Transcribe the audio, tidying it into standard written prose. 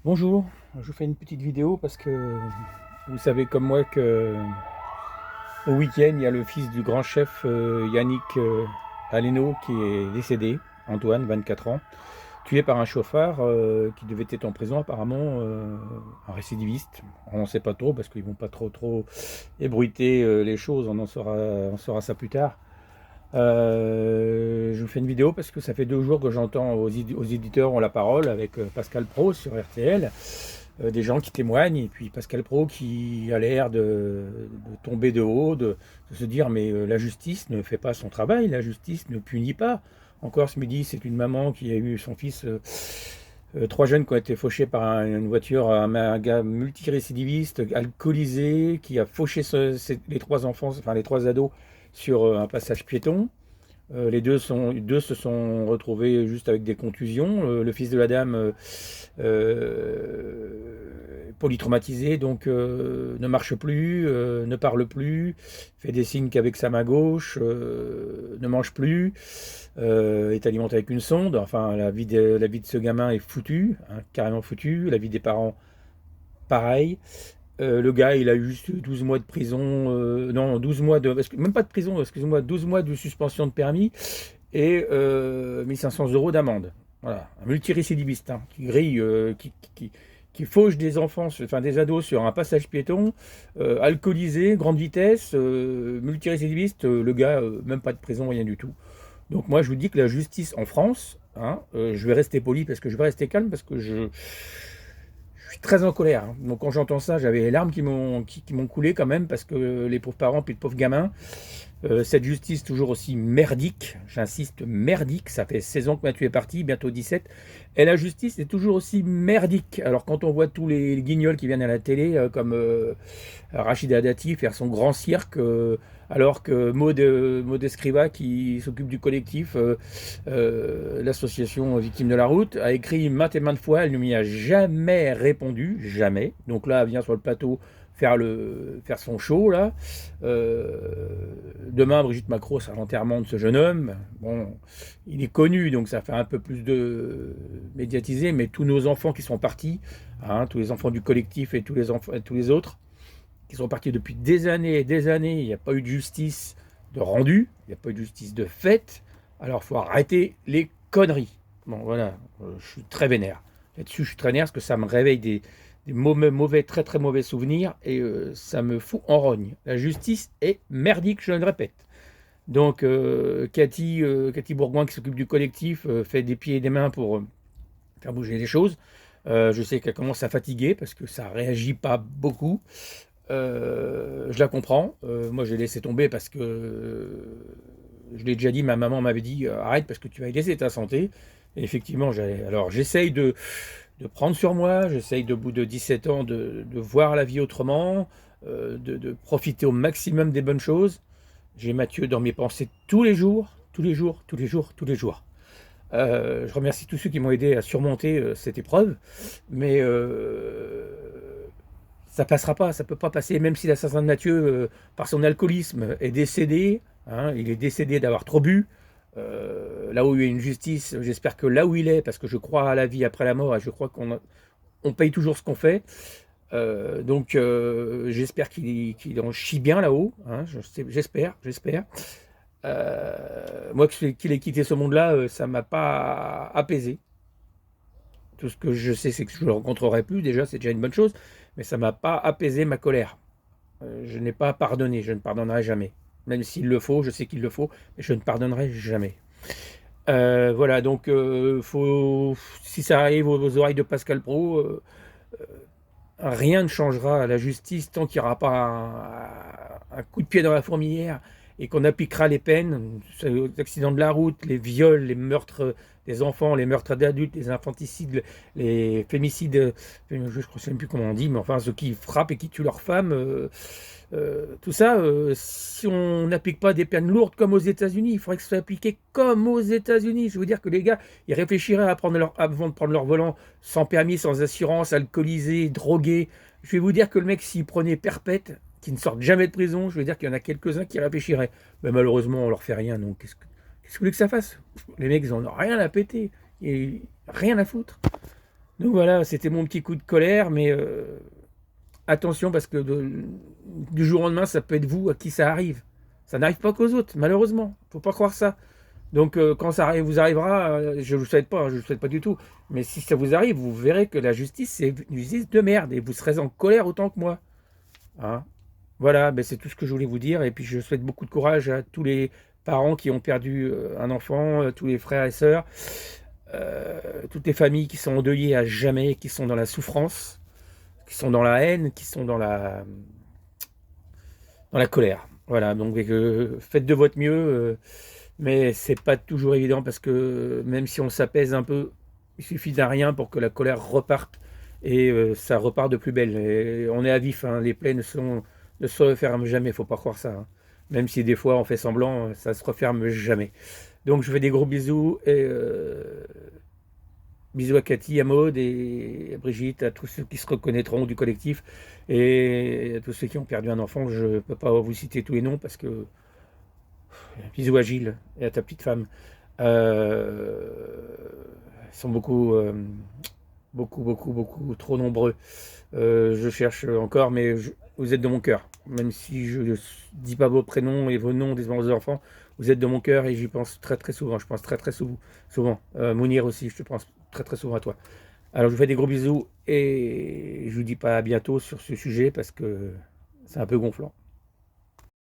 Bonjour, je vous fais une petite vidéo parce que vous savez comme moi que au week-end, il y a le fils du grand chef Yannick Aleno qui est décédé, Antoine, 24 ans, tué par un chauffard qui devait être en prison apparemment, un récidiviste. On n'en sait pas trop parce qu'ils vont pas trop ébruiter les choses, on saura ça plus tard. Je vous fais une vidéo parce que ça fait 2 jours que j'entends aux éditeurs ont la parole avec Pascal Pro sur RTL, des gens qui témoignent, et puis Pascal Pro qui a l'air de tomber de haut, de se dire mais la justice ne fait pas son travail, la justice ne punit pas. Encore ce midi, c'est une maman qui a eu son fils, 3 jeunes qui ont été fauchés par une voiture, un gars multirécidiviste, alcoolisé, qui a fauché les 3 enfants, enfin les 3 ados, sur un passage piéton. Les deux se sont retrouvés juste avec des contusions. Le fils de la dame, polytraumatisé, donc ne marche plus, ne parle plus, fait des signes qu'avec sa main gauche, ne mange plus, est alimenté avec une sonde. Enfin, la vie de ce gamin est foutue, hein, carrément foutue. La vie des parents, pareil. Le gars, il a eu juste 12 mois de prison, non, 12 mois de, même pas de prison, excusez-moi, 12 mois de suspension de permis et 1500 euros d'amende. Voilà, un multirécidiviste, hein, qui grille, qui fauche des enfants, enfin des ados sur un passage piéton, alcoolisé, grande vitesse, multirécidiviste, le gars, même pas de prison, rien du tout. Donc moi, je vous dis que la justice en France, hein, je vais rester poli parce que je vais rester calme parce que je suis très en colère, hein. Donc quand j'entends ça, j'avais les larmes qui m'ont coulé quand même parce que les pauvres parents puis les pauvres gamins, cette justice toujours aussi merdique, j'insiste, merdique, ça fait 16 ans que Mathieu est parti, bientôt 17, et la justice est toujours aussi merdique. Alors quand on voit tous les guignols qui viennent à la télé, comme Rachida Dati faire son grand cirque, alors que Maud Escriva, qui s'occupe du collectif, l'association Victimes de la route, a écrit maintes et maintes fois, elle ne m'y a jamais répondu, jamais. Donc là, elle vient sur le plateau faire son show là. Demain, Brigitte Macron sera l'enterrement de ce jeune homme. Bon, il est connu, donc ça fait un peu plus de médiatisé, mais tous nos enfants qui sont partis, hein, tous les enfants du collectif et tous les enfants, et tous les autres, qui sont partis depuis des années et des années, il n'y a pas eu de justice de rendu, il n'y a pas eu de justice de fait, alors il faut arrêter les conneries. Bon, voilà, je suis très vénère. Là-dessus, je suis très vénère parce que ça me réveille des mauvais, très très mauvais souvenirs et ça me fout en rogne. La justice est merdique, je le répète. Donc, Cathy Bourgoin, qui s'occupe du collectif, fait des pieds et des mains pour faire bouger les choses. Je sais qu'elle commence à fatiguer parce que ça réagit pas beaucoup. Je la comprends. Moi, j'ai laissé tomber parce que je l'ai déjà dit, ma maman m'avait dit arrête parce que tu vas y laisser ta santé. Et effectivement, alors j'essaye de prendre sur moi, j'essaye, de bout de 17 ans, de voir la vie autrement, de profiter au maximum des bonnes choses. J'ai Mathieu dans mes pensées tous les jours, tous les jours, tous les jours, tous les jours. Je remercie tous ceux qui m'ont aidé à surmonter cette épreuve, mais ça passera pas, ça peut pas passer, même si l'assassin de Mathieu, par son alcoolisme, est décédé, hein, il est décédé d'avoir trop bu. Là où il y a une justice, j'espère que là où il est, parce que je crois à la vie après la mort et je crois qu'on paye toujours ce qu'on fait. Donc j'espère qu'il en chie bien là-haut, hein, j'espère. Moi qu'il ait quitté ce monde-là, ça m'a pas apaisé. Tout ce que je sais, c'est que je ne le rencontrerai plus, déjà, c'est déjà une bonne chose, mais ça m'a pas apaisé ma colère. Je n'ai pas pardonné, je ne pardonnerai jamais. Même s'il le faut, je sais qu'il le faut, mais je ne pardonnerai jamais. Voilà, donc si ça arrive aux oreilles de Pascal Pro, rien ne changera à la justice tant qu'il n'y aura pas un coup de pied dans la fourmilière et qu'on appliquera les peines, les accidents de la route, les viols, les meurtres des enfants, les meurtres d'adultes, les infanticides, les fémicides, je ne sais même plus comment on dit, mais enfin ceux qui frappent et qui tuent leurs femmes, tout ça, si on n'applique pas des peines lourdes comme aux États-Unis, il faudrait que ce soit appliqué comme aux États-Unis. Je veux dire que les gars, ils réfléchiraient avant de prendre leur volant, sans permis, sans assurance, alcoolisés, drogués. Je vais vous dire que le mec, s'il prenait perpète, qui ne sortent jamais de prison, je veux dire qu'il y en a quelques-uns qui réfléchiraient. Mais malheureusement, on leur fait rien, donc qu'est-ce que vous voulez que ça fasse? Les mecs, ils en ont rien à péter, et rien à foutre. Donc voilà, c'était mon petit coup de colère, mais attention parce que du jour au lendemain, ça peut être vous à qui ça arrive. Ça n'arrive pas qu'aux autres, malheureusement. Faut pas croire ça. Donc quand vous arrivera, je ne vous souhaite pas, je ne vous souhaite pas du tout. Mais si ça vous arrive, vous verrez que la justice, c'est une justice de merde et vous serez en colère autant que moi. Hein. Voilà, ben c'est tout ce que je voulais vous dire. Et puis je souhaite beaucoup de courage à tous les parents qui ont perdu un enfant, tous les frères et sœurs, toutes les familles qui sont endeuillées à jamais, qui sont dans la souffrance, qui sont dans la haine, qui sont dans la colère. Voilà, donc faites de votre mieux, mais c'est pas toujours évident parce que même si on s'apaise un peu, il suffit d'un rien pour que la colère reparte et ça repart de plus belle. Et on est à vif, hein, les plaies ne se referment jamais, faut pas croire ça. Hein. Même si des fois on fait semblant, ça se referme jamais. Donc je fais des gros bisous et bisous à Cathy, à Maud et à Brigitte, à tous ceux qui se reconnaîtront du collectif et à tous ceux qui ont perdu un enfant. Je ne peux pas vous citer tous les noms parce que bisous à Gilles et à ta petite femme. Ils sont beaucoup trop nombreux. Je cherche encore, mais vous êtes dans mon cœur. Même si je ne dis pas vos prénoms et vos noms des enfants, vous êtes dans mon cœur et j'y pense très très souvent. Je pense très très souvent. Mounir aussi, je te pense très très souvent à toi. Alors je vous fais des gros bisous et je vous dis pas à bientôt sur ce sujet parce que c'est un peu gonflant.